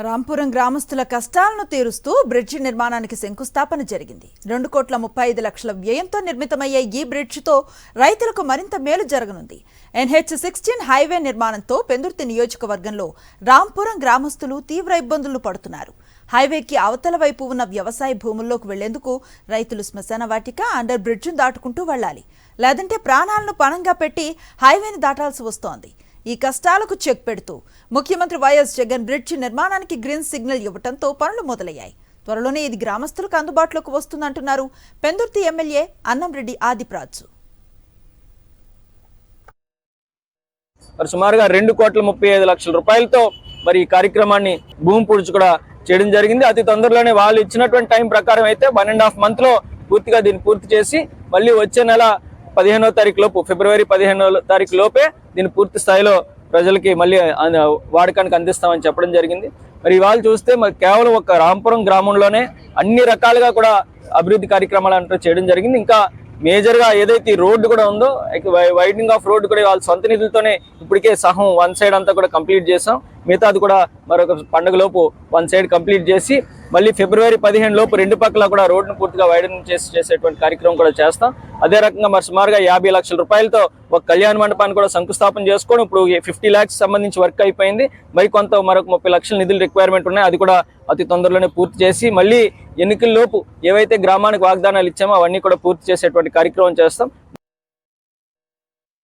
రాంపురం గ్రామస్తుల కష్టాలను తీరుస్తూ బ్రిడ్జి నిర్మాణానికి శంకుస్థాపన జరిగింది. 2,35,00,000 వ్యయంతో నిర్మితమయ్యే ఈ బ్రిడ్జితో రైతులకు మరింత మేలు జరగనుంది. NH-16 హైవే నిర్మాణంతో పెందుర్తి నియోజకవర్గంలో రాంపురం గ్రామస్తులు తీవ్ర ఇబ్బందులు పడుతున్నారు. హైవేకి అవతల వైపు ఉన్న వ్యవసాయ భూముల్లోకి వెళ్లేందుకు రైతులు శ్మశాన వాటిక, అండర్ బ్రిడ్జిను దాటుకుంటూ వెళ్లాలి. లేదంటే ప్రాణాలను పణంగా పెట్టి హైవేని దాటాల్సి వస్తోంది. ఈ కష్టాలకు చెక్ పెడుతూ ముఖ్యమంత్రి వైఎస్ జగన్ బ్రిడ్జి నిర్మాణానికి గ్రీన్ సిగ్నల్ ఇవ్వడంతో పనులు మొదలయ్యాయి. త్వరలోనే ఇది గ్రామస్తులకు అందుబాటులోకి వస్తుందంటున్నారు పెందుర్తి ఎమ్మెల్యే అన్నంరెడ్డి ఆదిప్రాజు. సుమారుగా 2,35,00,000 రూపాయలతో మరి ఈ కార్యక్రమాన్ని భూమి పూడ్చి కూడా చేయడం జరిగింది. అతి తొందరలోనే వాళ్ళు ఇచ్చినటువంటి టైం ప్రకారం అయితే 1.5 month లో పూర్తిగా దీన్ని పూర్తి చేసి మళ్ళీ వచ్చే నెల 15వ తారీఖు లోపు, ఫిబ్రవరి 15వ తారీఖు లోపే దీన్ని పూర్తి స్థాయిలో ప్రజలకి మళ్ళీ వాడకానికి అందిస్తామని చెప్పడం జరిగింది. మరి ఇవాళ చూస్తే మరి కేవలం ఒక రాంపురం గ్రామంలోనే అన్ని రకాలుగా కూడా అభివృద్ధి కార్యక్రమాలు అంటే చేయడం జరిగింది. ఇంకా మేజర్గా ఏదైతే ఈ రోడ్డు కూడా ఉందో, వైడనింగ్ ఆఫ్ రోడ్డు కూడా వాళ్ళ సొంత నిధులతోనే ఇప్పటికే సహం 1 side అంతా కూడా కంప్లీట్ చేసాం. మిగతాది కూడా మరొక పండుగ లోపు 1 side కంప్లీట్ చేసి మళ్ళీ ఫిబ్రవరి 15 లోపు 2 పక్కల కూడా రోడ్డును పూర్తిగా వైడనింగ్ చేసేటువంటి కార్యక్రమం కూడా చేస్తాం. అదే రకంగా మరి సుమారుగా 50 లక్షల రూపాయలతో ఒక కళ్యాణ మండపాన్ని కూడా శంకుస్థాపన చేసుకోవడం. ఇప్పుడు 50 lakhs సంబంధించి వర్క్ అయిపోయింది. మరి మరొక 30 లక్షల నిధులు రిక్వైర్మెంట్ ఉన్నాయి. అది కూడా అతి తొందరలోనే పూర్తి చేసి మళ్ళీ ఎన్నికల లోపు ఏవైతే గ్రామానికి వాగ్దానాలు ఇచ్చామో అవన్నీ కూడా పూర్తి చేసేటువంటి కార్యక్రమం చేస్తాం.